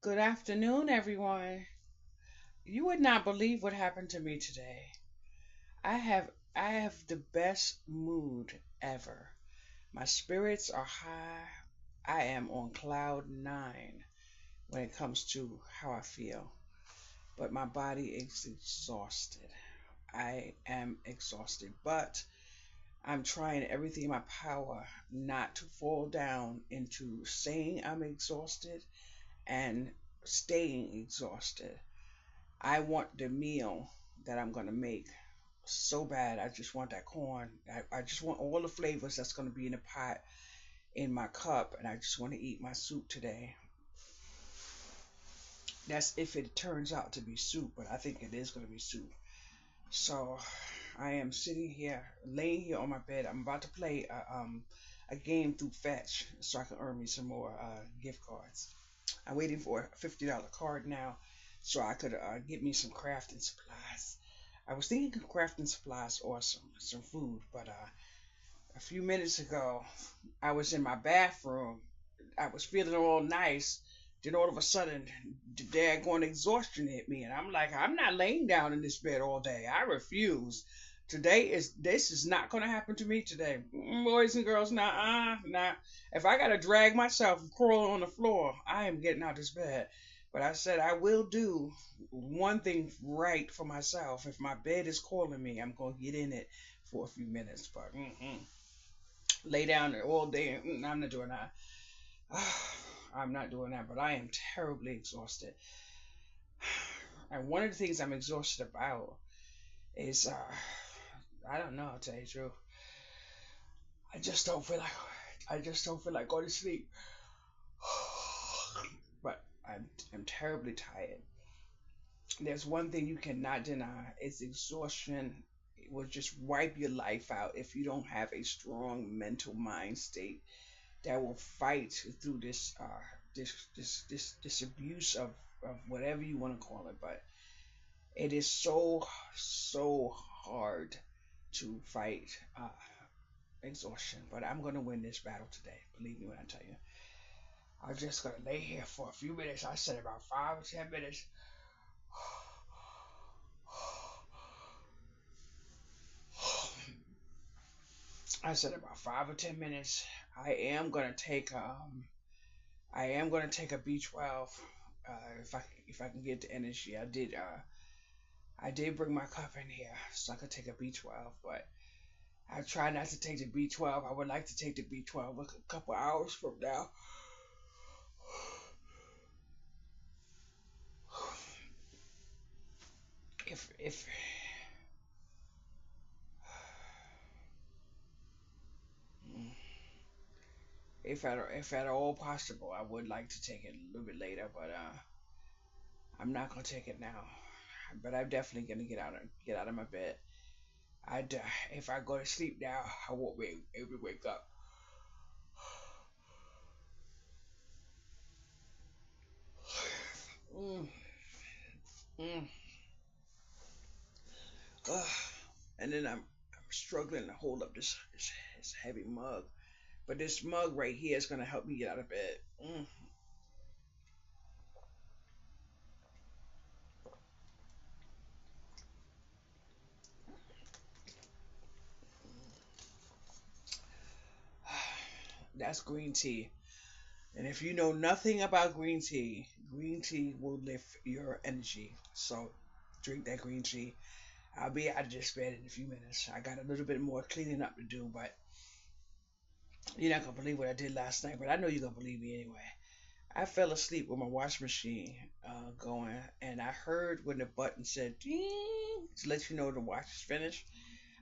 Good afternoon, everyone. You would not believe what happened to me today. I have the best mood ever. My spirits are high. I am on cloud nine when it comes to how I feel. But my body is exhausted. I am exhausted. But I'm trying everything in my power not to fall down into saying I'm exhausted and staying exhausted. I want the meal that I'm gonna make so bad. I just want that corn. I just want all the flavors that's gonna be in the pot in my cup, and I just want to eat my soup today. That's if it turns out to be soup, but I think it is gonna be soup. So I am sitting here, laying here on my bed. I'm about to play a game through Fetch so I can earn me some more gift cards. I'm waiting for a $50 card now so I could get me some crafting supplies. I was thinking of crafting supplies or some food, but a few minutes ago I was in my bathroom. I was feeling all nice. Then all of a sudden, the daggone exhaustion hit me, and I'm like, I'm not laying down in this bed all day. I refuse. This is not gonna happen to me today, boys and girls. Nah. If I gotta drag myself and crawl on the floor, I am getting out of this bed. But I said I will do one thing right for myself. If my bed is calling me, I'm gonna get in it for a few minutes. But lay down there all day, I'm not doing that. I'm not doing that. But I am terribly exhausted. And one of the things I'm exhausted about is I don't know. I'll tell you the truth. I just don't feel like I just don't feel like going to sleep. But I'm terribly tired. There's one thing you cannot deny: it's exhaustion. It will just wipe your life out if you don't have a strong mental mind state that will fight through this abuse of whatever you want to call it. But it is so hard to fight exhaustion. But I'm gonna win this battle today. Believe me when I tell you. I'm just gonna lay here for a few minutes. I said about 5 or 10 minutes. I said about 5 or 10 minutes. I am gonna take a B12. If I can get the energy. I did bring my cup in here so I could take a B12, but I try not to take the B12. I would like to take the B12 a couple hours from now. If if at all possible, I would like to take it a little bit later, but I'm not gonna take it now. But I'm definitely gonna get out of my bed. If I go to sleep now, I won't be able to wake up. Mm, mm, ugh. And then I'm struggling to hold up this heavy mug. But this mug right here is gonna help me get out of bed. That's green tea. And if you know nothing about green tea will lift your energy. So drink that green tea. I'll be out of this bed in a few minutes. I got a little bit more cleaning up to do, but you're not gonna believe what I did last night. But I know you're gonna believe me anyway. I fell asleep with my washing machine going, and I heard when the button said ding to let you know the wash is finished.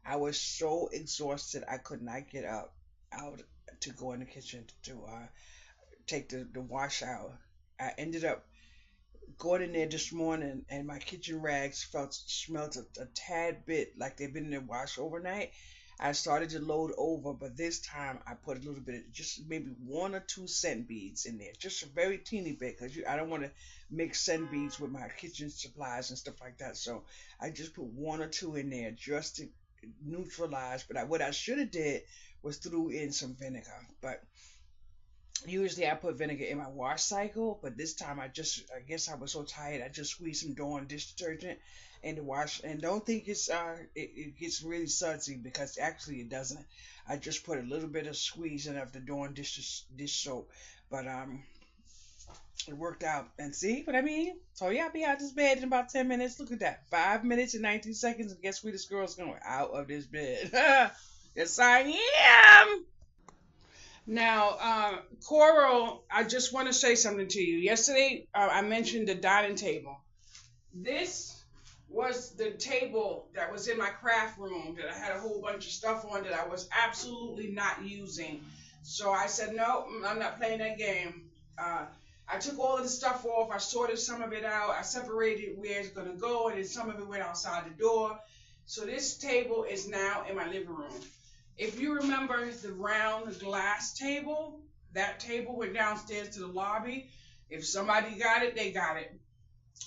I was so exhausted I could not get up out to go in the kitchen to take the wash out. I ended up going in there this morning, and my kitchen rags felt smelled a tad bit like they've been in the wash overnight. I started to load over, but this time I put a little bit, of just maybe 1 or 2 cent beads in there, just a very teeny bit, because I don't want to mix cent beads with my kitchen supplies and stuff like that. So I just put 1 or 2 in there just to neutralize. But what I should have did was threw in some vinegar, but Usually I put vinegar in my wash cycle, but this time I guess I was so tired I just squeezed some Dawn dish detergent in the wash, and don't think it gets really sudsy, because actually it doesn't. I just put a little bit of squeezing of the Dawn dish soap, but it worked out. And see what I mean? So yeah, I'll be out this bed in about 10 minutes. Look at that, 5 minutes and 19 seconds, and guess where this girl's going? Out of this bed. Yes, I am. Now, Coral, I just want to say something to you. Yesterday, I mentioned the dining table. This was the table that was in my craft room that I had a whole bunch of stuff on that I was absolutely not using. So I said, no, I'm not playing that game. I took all of the stuff off. I sorted some of it out. I separated where it's going to go, and then some of it went outside the door. So this table is now in my living room. If you remember the round glass table, that table went downstairs to the lobby. If somebody got it, they got it.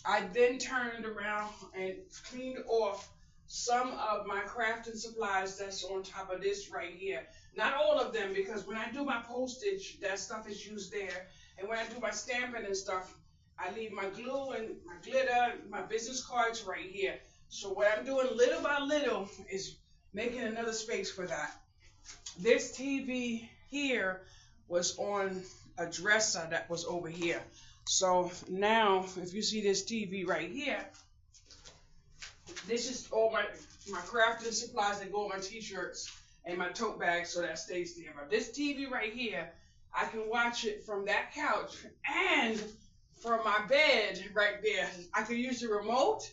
I then turned around and cleaned off some of my crafting supplies that's on top of this right here. Not all of them, because when I do my postage, that stuff is used there. And when I do my stamping and stuff, I leave my glue and my glitter, my business cards right here. So what I'm doing little by little is making another space for that. This TV here was on a dresser that was over here. So now, if you see this TV right here, this is all my crafting supplies that go on my t-shirts and my tote bag, so that stays there. But this TV right here, I can watch it from that couch and from my bed right there. I can use the remote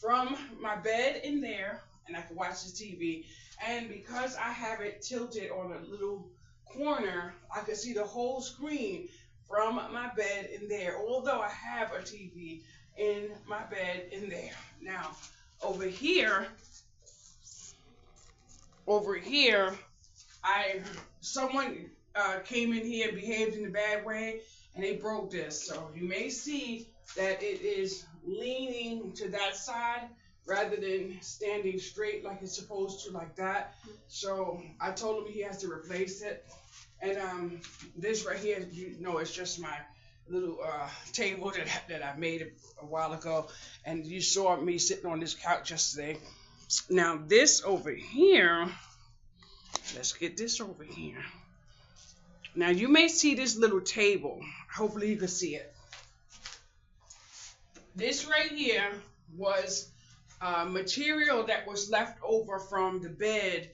from my bed in there, and I can watch the TV. And because I have it tilted on a little corner, I can see the whole screen from my bed in there, although I have a TV in my bed in there. Now, over here, someone came in here, behaved in a bad way, and they broke this. So you may see that it is leaning to that side rather than standing straight like it's supposed to, like that. So I told him he has to replace it. And this right here, you know, it's just my little table that I made a while ago. And you saw me sitting on this couch yesterday. Now this over here, let's get this over here. Now you may see this little table. Hopefully you can see it. This right here was material that was left over from the bed,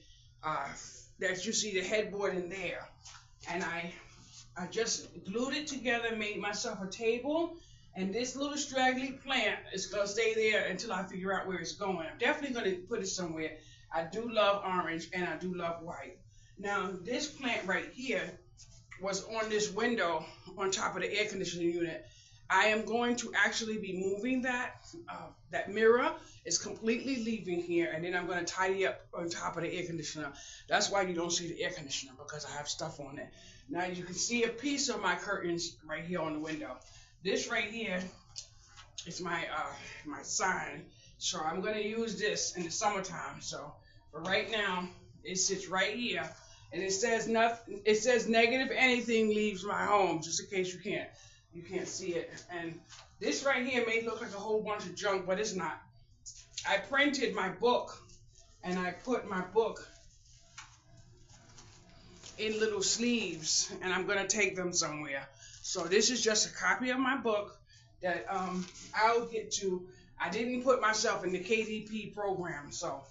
that you see the headboard in there. And I just glued it together, made myself a table, and this little straggly plant is going to stay there until I figure out where it's going. I'm definitely going to put it somewhere. I do love orange and I do love white. Now this plant right here was on this window on top of the air conditioning unit. I am going to actually be moving that. That mirror is completely leaving here, and then I'm going to tidy up on top of the air conditioner. That's why you don't see the air conditioner, because I have stuff on it. Now you can see a piece of my curtains right here on the window. This right here is my sign. So I'm going to use this in the summertime. So for right now, it sits right here, and it says nothing. It says negative anything leaves my home, just in case you can't see it. And this right here may look like a whole bunch of junk, but it's not. I printed my book, and I put my book in little sleeves, and I'm going to take them somewhere. So this is just a copy of my book that I'll get to. I didn't put myself in the KDP program. So,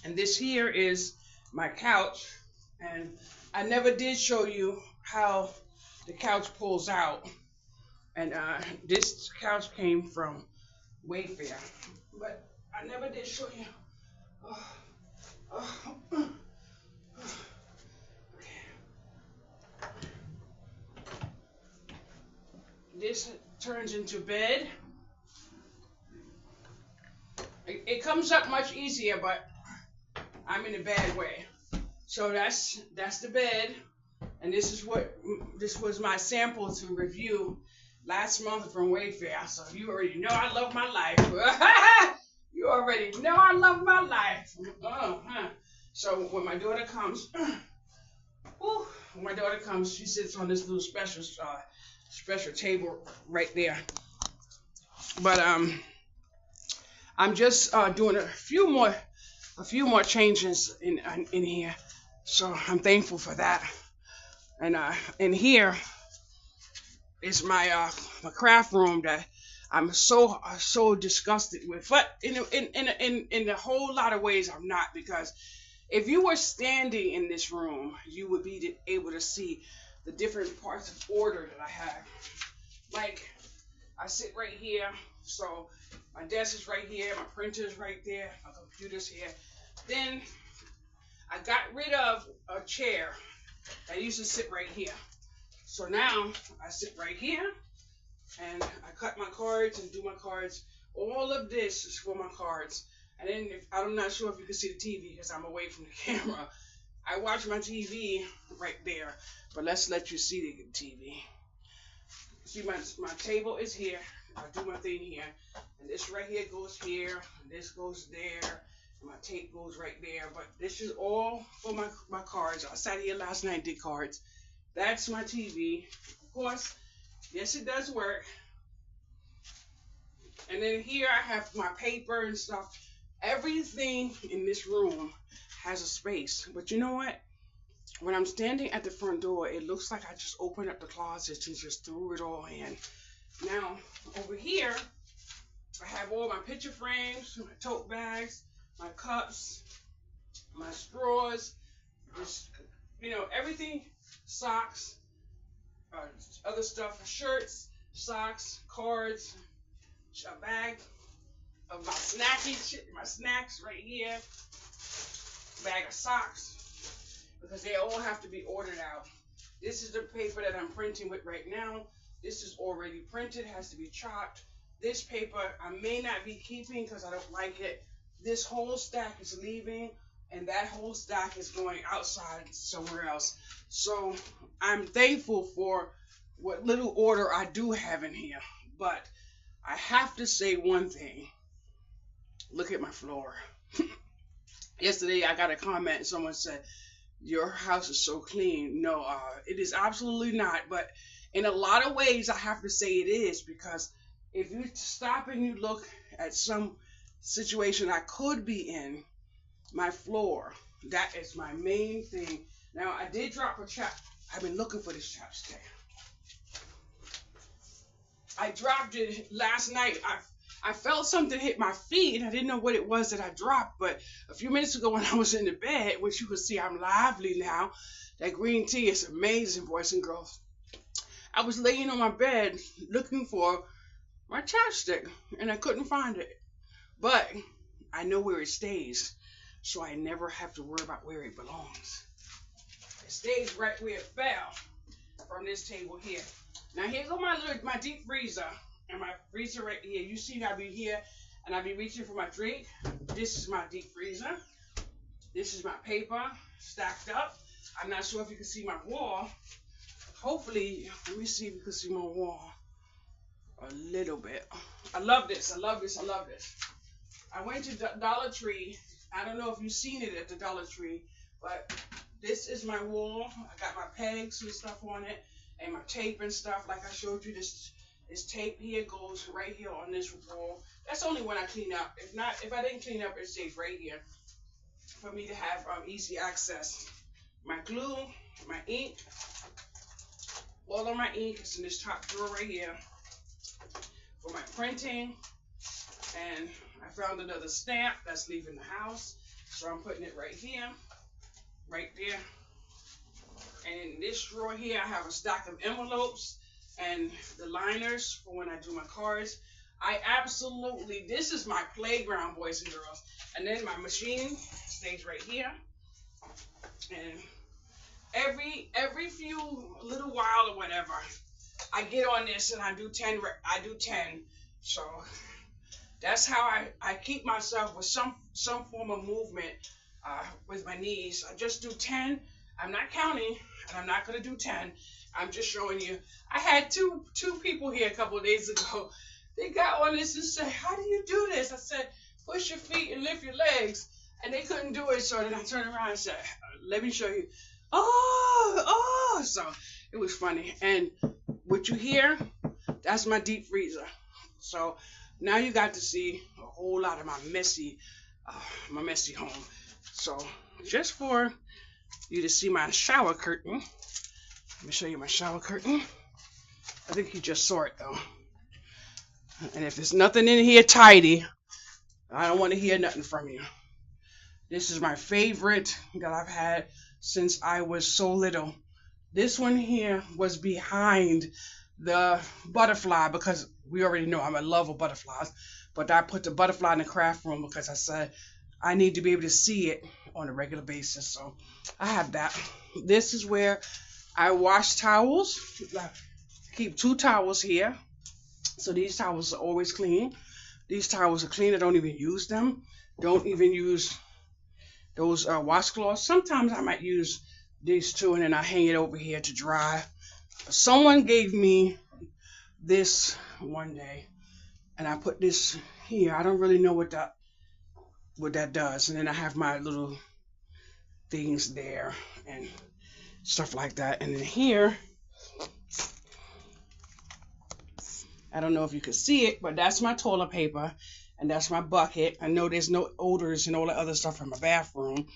and this here is my couch, and I never did show you how the couch pulls out. And this couch came from Wayfair, but I never did show you. This turns into bed. It comes up much easier, but I'm in a bad way. So that's the bed, and this was my sample to review last month from Wayfair. So you already know I love my life. You already know I love my life. So when my daughter comes, when my daughter comes, she sits on this little special table right there. But I'm just doing a few more changes in here. So I'm thankful for that. And in here is my craft room that I'm so disgusted with. But in a whole lot of ways I'm not, because if you were standing in this room, you would be able to see the different parts of order that I have. Like, I sit right here, so my desk is right here, my printer's right there, my computer's here. Then I got rid of a chair that used to sit right here. So now I sit right here and I cut my cards and do my cards. All of this is for my cards. And then I'm not sure if you can see the TV because I'm away from the camera. I watch my TV right there, but let's let you see the TV. See, my table is here. I do my thing here, and this right here goes here, and this goes there, and my tape goes right there. But this is all for my cards. I sat here last night and did cards. That's my TV. Of course, yes, it does work. And then here I have my paper and stuff. Everything in this room has a space. But you know what? When I'm standing at the front door, it looks like I just opened up the closet and just threw it all in. Now, over here, I have all my picture frames, my tote bags, my cups, my straws, just, everything, socks, other stuff, shirts, socks, cards, a bag of my snacks right here, bag of socks, because they all have to be ordered out. This is the paper that I'm printing with right now. This is already printed, has to be chopped. This paper I may not be keeping because I don't like it. This whole stack is leaving, and that whole stack is going outside somewhere else. So I'm thankful for what little order I do have in here. But I have to say one thing. Look at my floor. Yesterday I got a comment. Someone said, "Your house is so clean." No, it is absolutely not. But in a lot of ways, I have to say it is, because if you stop and you look at some situation I could be in, my floor, that is my main thing. Now, I did drop a I've been looking for this chapstick. I dropped it last night. I felt something hit my feet, and I didn't know what it was that I dropped. But a few minutes ago when I was in the bed, which you can see I'm lively now, that green tea is amazing, boys and girls. I was laying on my bed looking for my chapstick, and I couldn't find it. But I know where it stays, so I never have to worry about where it belongs. It stays right where it fell from this table here. Now here go my deep freezer, and my freezer right here. You see I be here, and I be reaching for my drink. This is my deep freezer. This is my paper stacked up. I'm not sure if you can see my wall. Hopefully, let me see if you can see my wall a little bit. I love this. I love this. I love this. I went to Dollar Tree. I don't know if you've seen it at the Dollar Tree, but this is my wall. I got my pegs and stuff on it, and my tape and stuff. Like I showed you, this tape here goes right here on this wall. That's only when I clean up. If I didn't clean up, it stays right here for me to have easy access. My glue, my ink. All of my ink is in this top drawer right here for my printing. And I found another stamp that's leaving the house, so I'm putting it right here, right there. And in this drawer here, I have a stack of envelopes and the liners for when I do my cards. This is my playground, boys and girls. And then my machine stays right here. And every few little while or whatever, I get on this and I do 10. So that's how I keep myself with some form of movement with my knees. I just do 10. I'm not counting, and I'm not going to do 10. I'm just showing you. I had two people here a couple of days ago. They got on this and said, "How do you do this?" I said, "Push your feet and lift your legs." And they couldn't do it, so then I turned around and said, "Let me show you." So it was funny. And what you hear, that's my deep freezer. So now you got to see a whole lot of my messy home. So just for you to see my shower curtain, let me show you my shower curtain. I think you just saw it though. And if there's nothing in here tidy, I don't want to hear nothing from you. This is my favorite that I've had since I was so little. This one here was behind the butterfly because we already know I'm a lover of butterflies. But I put the butterfly in the craft room because I said I need to be able to see it on a regular basis. So I have that. This is where I wash towels. I keep 2 towels here. So these towels are always clean. These towels are clean. I don't even use them. Don't even use those washcloths. Sometimes I might use these 2 and then I hang it over here to dry. Someone gave me this one day and I put this here. I don't really know what that does. And then I have my little things there and stuff like that. And then here, I don't know if you can see it, but that's my toilet paper and that's my bucket. I know there's no odors and all that other stuff in my bathroom.